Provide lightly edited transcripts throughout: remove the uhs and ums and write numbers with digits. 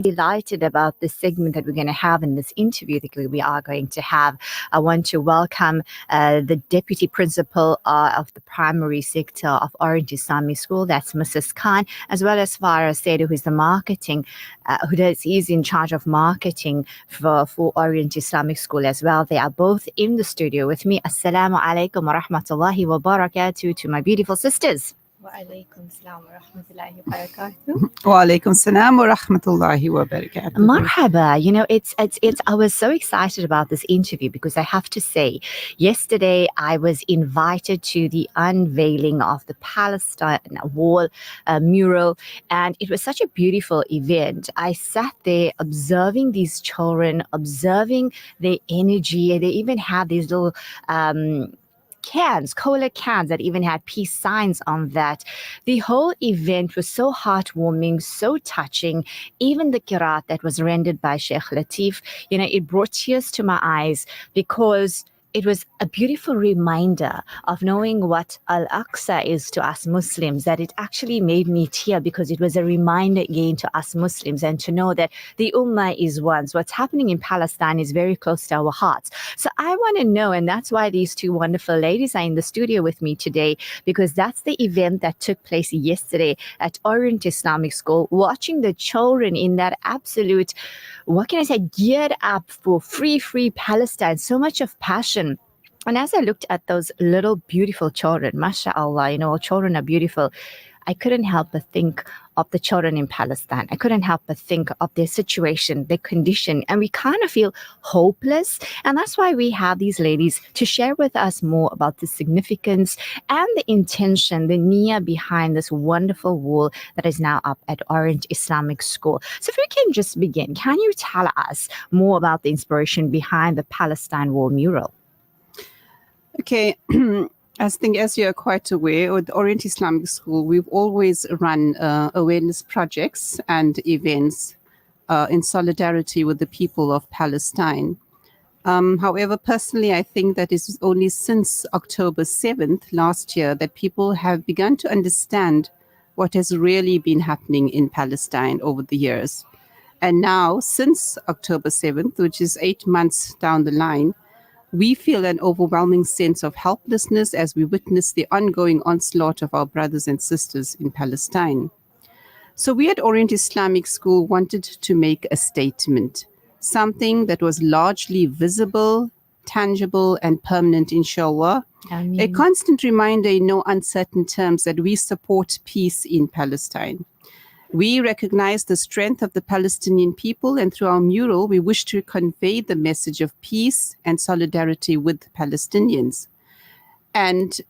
delighted about this segment that we're going to have in this interview that we are going to have. I want to welcome the Deputy Principal of the Primary Sector of Orient Islamic School, that's Mrs. Khan, as well as Farah Saidu, who's the marketing, he's in charge of marketing for Orient Islamic School as well. They are both in the studio with me. Assalamu alaikum wa rahmatullahi wa barakatuh to my beautiful sisters. Wa alaikum salam wa rahmatullahi wa barakatuh. Wa alaikum salam wa rahmatullahi wa barakatuh. Marhaba. You know, I was so excited about this interview because I have to say, yesterday I was invited to the unveiling of the Palestine wall mural, and it was such a beautiful event. I sat there observing these children, observing their energy. They even had these little cola cans that even had peace signs on that. The whole event was so heartwarming, so touching. Even the qiraat that was rendered by Sheikh Latif, you know, it brought tears to my eyes because it was a beautiful reminder of knowing what Al-Aqsa is to us Muslims, that it actually made me tear because it was a reminder again to us Muslims and to know that the Ummah is one. So what's happening in Palestine is very close to our hearts. So I want to know, and that's why these two wonderful ladies are in the studio with me today, because that's the event that took place yesterday at Orient Islamic School, watching the children in that absolute, what can I say, geared up for free Palestine, so much of passion. And as I looked at those little beautiful children, mashallah, you know, children are beautiful, I couldn't help but think of the children in Palestine. I couldn't help but think of their situation, their condition, and we kind of feel hopeless. And that's why we have these ladies to share with us more about the significance and the intention, the niyyah behind this wonderful wall that is now up at Orient Islamic School. So if we can just begin, can you tell us more about the inspiration behind the Palestine wall mural? Okay. As you're quite aware, with Orient Islamic School, we've always run awareness projects and events in solidarity with the people of Palestine. However, personally, I think that it's only since October 7th last year that people have begun to understand what has really been happening in Palestine over the years. And now, since October 7th, which is 8 months down the line, we feel an overwhelming sense of helplessness as we witness the ongoing onslaught of our brothers and sisters in Palestine. So we at Orient Islamic School wanted to make a statement, something that was largely visible, tangible, and permanent, inshallah. A constant reminder in no uncertain terms that we support peace in Palestine. We recognize the strength of the Palestinian people, and through our mural, we wish to convey the message of peace and solidarity with Palestinians. And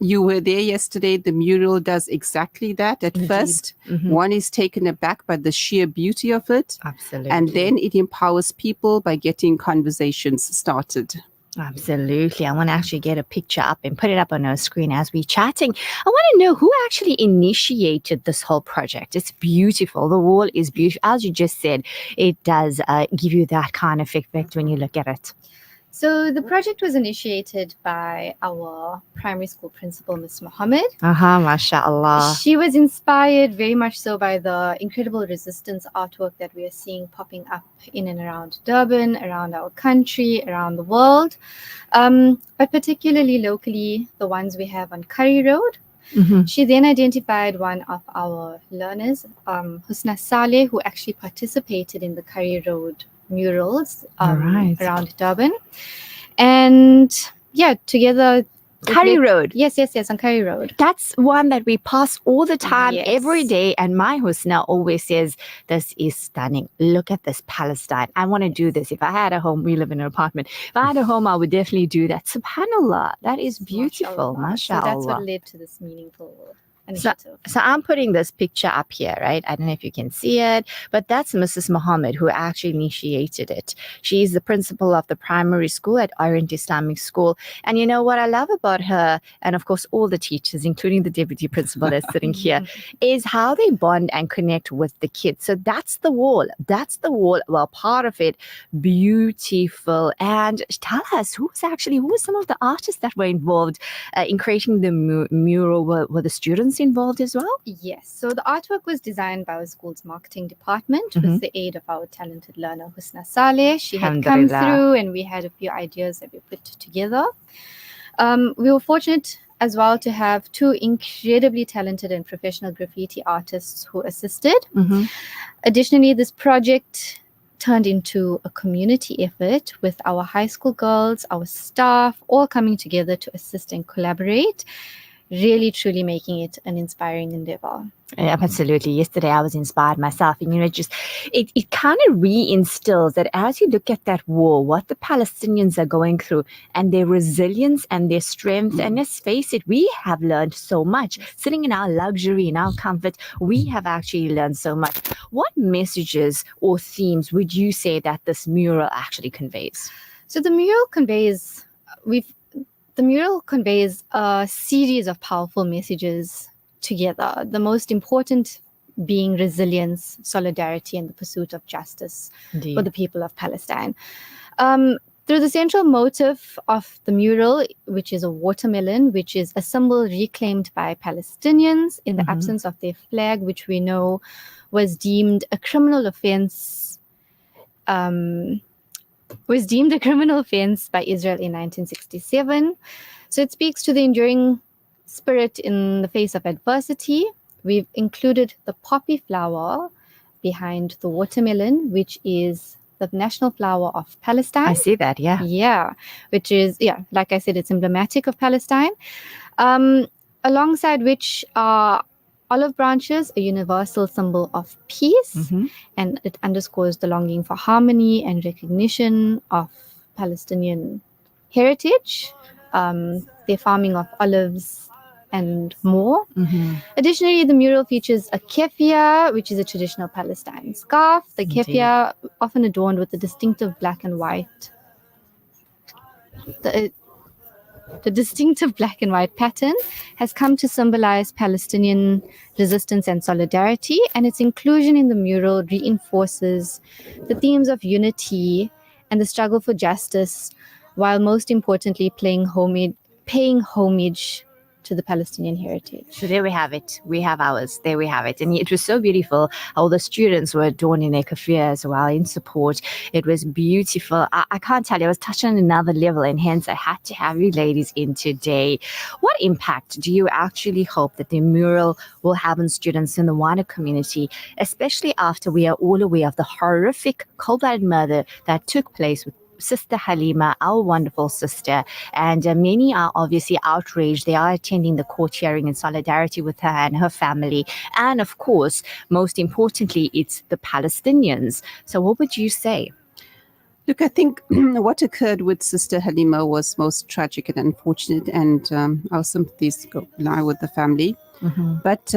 you were there yesterday. The mural does exactly that. At first, one is taken aback by the sheer beauty of it. Absolutely. And then it empowers people by getting conversations started. Absolutely. I want to actually get a picture up and put it up on our screen as we're chatting. I want to know who actually initiated this whole project. It's beautiful. The wall is beautiful. As you just said, it does give you that kind of effect when you look at it. So the project was initiated by our primary school principal, Ms. Mohammed. Mashallah. She was inspired very much so by the incredible resistance artwork that we are seeing popping up in and around Durban, around our country, around the world, but particularly locally, the ones we have on Curry Road. She then identified one of our learners, Husna Saleh, who actually participated in the Curry Road murals around Durban. And yeah, together... Curry Road. Yes, on Curry Road. That's one that we pass all the time, every day. And my Husna always says, this is stunning. Look at this Palestine. I want to do this. If I had a home, we live in an apartment. If I had a home, I would definitely do that. SubhanAllah. That is beautiful. Mashallah. So that's what led to this meaningful initiative. So I'm putting this picture up here, right? I don't know if you can see it, but that's Mrs. Mohammed who actually initiated it. She's the principal of the primary school at Orient Islamic School. And you know what I love about her, and of course all the teachers, including the deputy principal that's sitting here, is how they bond and connect with the kids. So that's the wall. Well, part of it, beautiful. And tell us, who were some of the artists that were involved in creating the mural? Were the students students involved as well? Yes. So the artwork was designed by our school's marketing department with the aid of our talented learner Husna Saleh. She had come Alhamdulillah. through and we had a few ideas that we put together. We were fortunate as well to have two incredibly talented and professional graffiti artists who assisted. Additionally, this project turned into a community effort with our high school girls, our staff, all coming together to assist and collaborate, really truly making it an inspiring endeavor. Yeah, absolutely. Yesterday I was inspired myself, and it kind of reinstills that as you look at that war, what the Palestinians are going through, and their resilience and their strength. And let's face it, we have learned so much. Sitting in our luxury, in our comfort, we have actually learned so much. What messages or themes would you say that this mural actually conveys? So the mural conveys a series of powerful messages together. The most important being resilience, solidarity, and the pursuit of justice for the people of Palestine. Through the central motive of the mural, which is a watermelon, which is a symbol reclaimed by Palestinians in the absence of their flag, which we know was deemed a criminal offense. Was deemed a criminal offense by Israel in 1967. So it speaks to the enduring spirit in the face of adversity. We've included the poppy flower behind the watermelon, which is the national flower of Palestine. I see that, yeah. Yeah, which is, like I said, it's emblematic of Palestine. Alongside which are olive branches, a universal symbol of peace, and it underscores the longing for harmony and recognition of Palestinian heritage, their farming of olives, and more. Additionally, the mural features a keffiyeh, which is a traditional Palestine scarf. The keffiyeh, often adorned with the distinctive black and white. The distinctive black and white pattern has come to symbolize Palestinian resistance and solidarity, and its inclusion in the mural reinforces the themes of unity and the struggle for justice, while most importantly paying homage to the Palestinian heritage. So there we have it. We have ours. There we have it. And it was so beautiful. All the students were adorning their keffiyeh as well in support. It was beautiful. I can't tell you. I was touched on another level, and hence I had to have you ladies in today. What impact do you actually hope that the mural will have on students in the wider community, especially after we are all aware of the horrific cold-blooded murder that took place with Sister Halima, our wonderful sister, and many are obviously outraged. They are attending the court hearing in solidarity with her and her family. And of course, most importantly, it's the Palestinians. So what would you say? Look, I think what occurred with Sister Halima was most tragic and unfortunate, and our sympathies lie with the family. But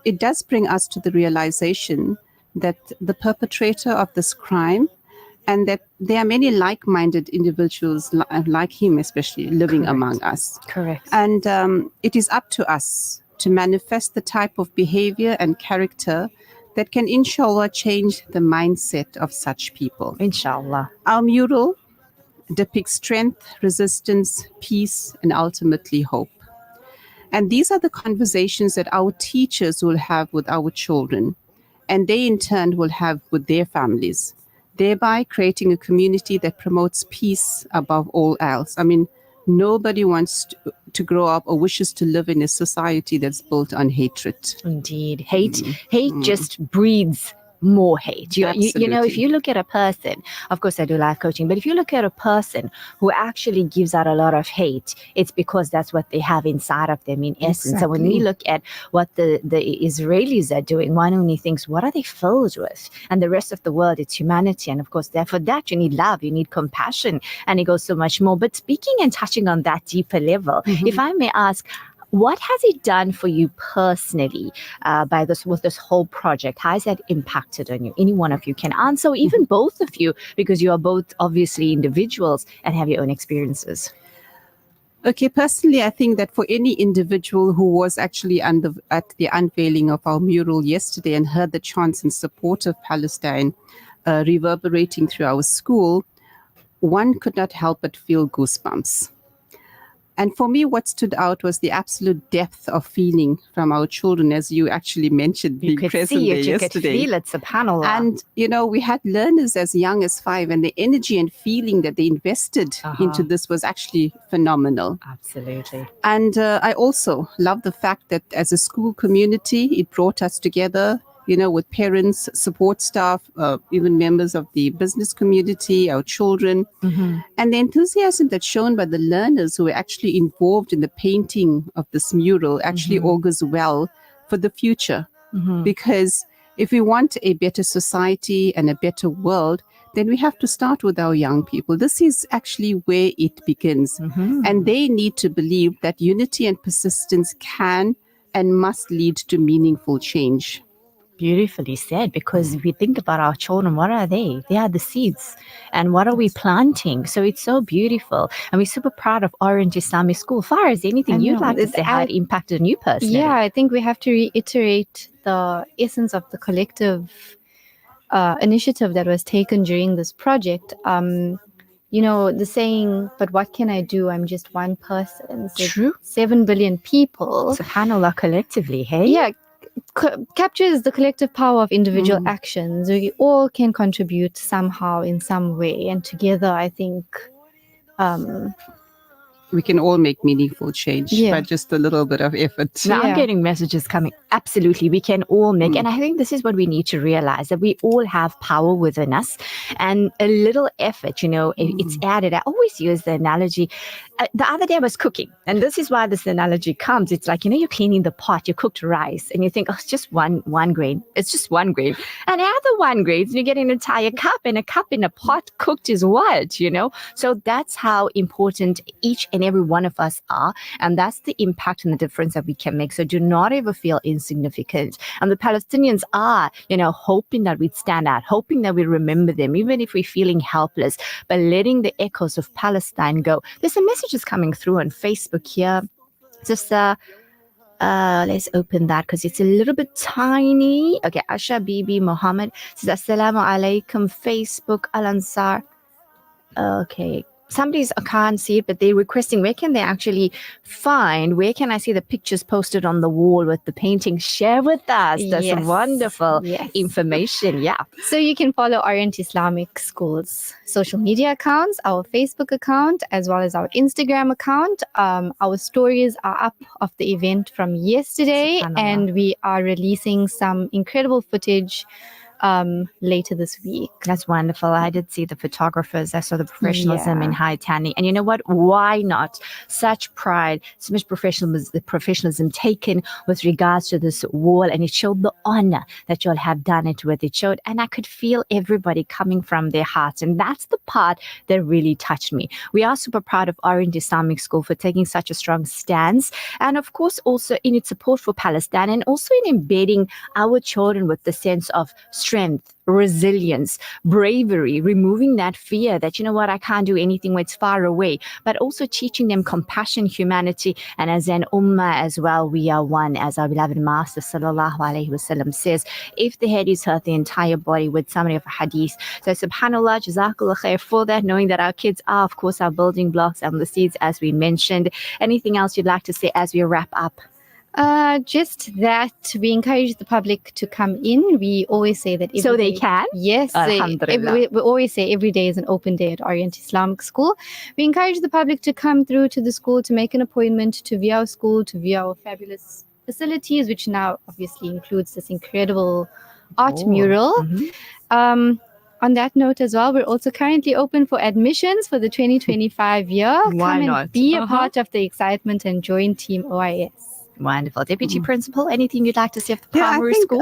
it does bring us to the realization that the perpetrator of this crime, and that there are many like-minded individuals like him, especially living among us. Correct. And it is up to us to manifest the type of behavior and character that can, inshallah, change the mindset of such people. Inshallah. Our mural depicts strength, resistance, peace, and ultimately hope. And these are the conversations that our teachers will have with our children, and they in turn will have with their families, thereby creating a community that promotes peace above all else. I mean, nobody wants to grow up or wishes to live in a society that's built on hatred. Indeed. Hate just breeds more hate. You know, if you look at a person, of course I do life coaching, but if you look at a person who actually gives out a lot of hate, it's because that's what they have inside of them in essence. So when we look at what the Israelis are doing, one only thinks, what are they filled with? And the rest of the world, it's humanity. And of course, for that, you need love, you need compassion, and it goes so much more. But speaking and touching on that deeper level, if I may ask, what has it done for you personally with this whole project? How has that impacted on you? Any one of you can answer, or even both of you, because you are both obviously individuals and have your own experiences. Okay, personally, I think that for any individual who was actually at the unveiling of our mural yesterday and heard the chants in support of Palestine reverberating through our school, one could not help but feel goosebumps. And for me, what stood out was the absolute depth of feeling from our children, as you actually mentioned, You being could present see there it, you yesterday. could feel it, subhanAllah. And, we had learners as young as 5, and the energy and feeling that they invested into this was actually phenomenal. Absolutely. And I also love the fact that as a school community, it brought us together, with parents, support staff, even members of the business community, our children. And the enthusiasm that's shown by the learners who were actually involved in the painting of this mural actually augurs well for the future. Because if we want a better society and a better world, then we have to start with our young people. This is actually where it begins. And they need to believe that unity and persistence can and must lead to meaningful change. Beautifully said, because if we think about our children, what are they? They are the seeds. And what are we planting? So it's so beautiful. And we're super proud of Orient Islamic School. Far as anything you'd like to say, how it impacted on you personally? Yeah, I think we have to reiterate the essence of the collective initiative that was taken during this project. The saying, but what can I do? I'm just one person. So True. 7 billion people. SubhanAllah, collectively, hey? Yeah, captures the collective power of individual actions. We all can contribute somehow in some way. And together, I think... we can all make meaningful change by just a little bit of effort. Now I'm getting messages coming. Absolutely. We can all make, and I think this is what we need to realize, that we all have power within us, and a little effort, it's added. I always use the analogy. The other day I was cooking, and this is why this analogy comes. It's like, you're cleaning the pot, you cooked rice, and you think, oh, it's just one grain. It's just one grain. And add the 1 grain, and you get an entire cup, and a cup in a pot cooked is what, So that's how important each and every one of us are, and that's the impact and the difference that we can make. So do not ever feel insignificant. And the Palestinians are, hoping that we'd stand out, hoping that we remember them, even if we're feeling helpless, but letting the echoes of Palestine go. There's some messages coming through on Facebook here. Just let's open that because it's a little bit tiny. Okay, Asha Bibi Mohammed says, Assalamu alaikum, Facebook Al Ansar. Okay. Somebody's, I can't see it, but they're requesting, where can I see the pictures posted on the wall with the painting? Share with us. That's wonderful information. Yeah. So you can follow Orient Islamic School's social media accounts, our Facebook account, as well as our Instagram account. Our stories are up of the event from yesterday, and we are releasing some incredible footage later this week. That's wonderful. I did see the photographers. I saw the professionalism in high tanning. And you know what? Why not? Such pride, so much professionalism taken with regards to this wall. And it showed the honor that you'll have done it with. It showed, and I could feel everybody coming from their hearts. And that's the part that really touched me. We are super proud of Orient Islamic School for taking such a strong stance. And of course, also in its support for Palestine, and also in embedding our children with the sense of strength, resilience, bravery, removing that fear that, I can't do anything when it's far away, but also teaching them compassion, humanity, and as an ummah as well, we are one, as our beloved Master Sallallahu Alaihi Wasallam says, if the head is hurt, the entire body, with summary of a hadith. So subhanAllah, jazakallah khair for that, knowing that our kids are, of course, our building blocks and the seeds, as we mentioned. Anything else you'd like to say as we wrap up? Just that we encourage the public to come in. We always say that so they can? Yes. We always say every day is an open day at Orient Islamic School. We encourage the public to come through to the school, to make an appointment, to view our school, to view our fabulous facilities, which now obviously includes this incredible art mural. On that note as well, we're also currently open for admissions for the 2025 year. Why come not? And be a part of the excitement and join Team OIS. Wonderful. Deputy Principal, anything you'd like to say of the primary school?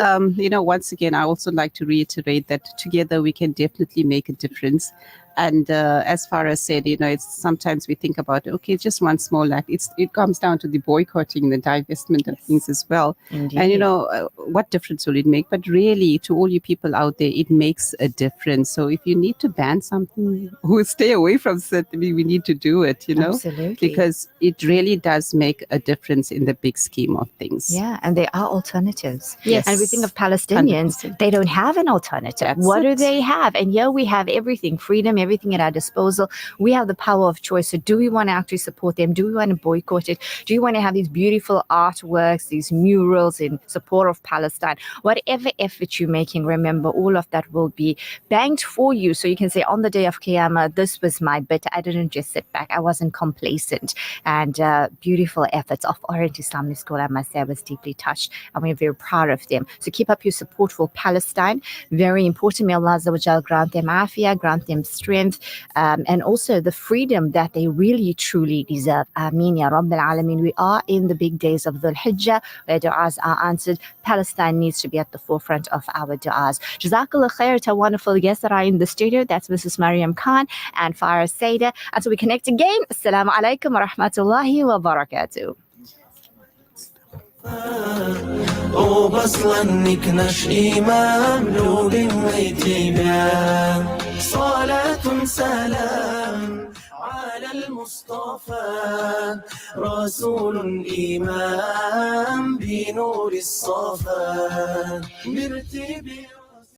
Once again, I also like to reiterate that together we can definitely make a difference. And as far as said, it's sometimes we think about, okay, just one small act. It comes down to the boycotting, the divestment of things as well. Indeed. And, what difference will it make? But really, to all you people out there, it makes a difference. So if you need to ban something or stay away from something, we need to do it, Absolutely. Because it really does make a difference in the big scheme of things. Yeah, and there are alternatives. Yes. And we think of Palestinians, 100%. They don't have an alternative. That's what it. do they have? And here we have everything, freedom, everything at our disposal. We have the power of choice. So do we want to actually support them? Do we want to boycott it? Do you want to have these beautiful artworks, these murals in support of Palestine? Whatever effort you're making, remember, all of that will be banked for you. So you can say on the day of Qiyamah, this was my bit. I didn't just sit back. I wasn't complacent. And beautiful efforts of Orient Islamic School, I must say, I was deeply touched. And we're very proud of them. So keep up your support for Palestine. Very important. May Allah Azza wa Jal grant them afiyah, grant them strength, and also the freedom that they really, truly deserve. Ameen Ya Rabbil Alameen. We are in the big days of Dhul Hijjah, where du'as are answered. Palestine needs to be at the forefront of our du'as. Jazakallah khair to wonderful guests that are in the studio. That's Mrs. Mariam Khan and Farah Saida. Until we connect again, Assalamu alaikum wa rahmatullahi wa barakatuh. وبصلنك نشئ مملوك واتباع صلاة سلام على المصطفى رسول إمام بنور الصفا مرتبي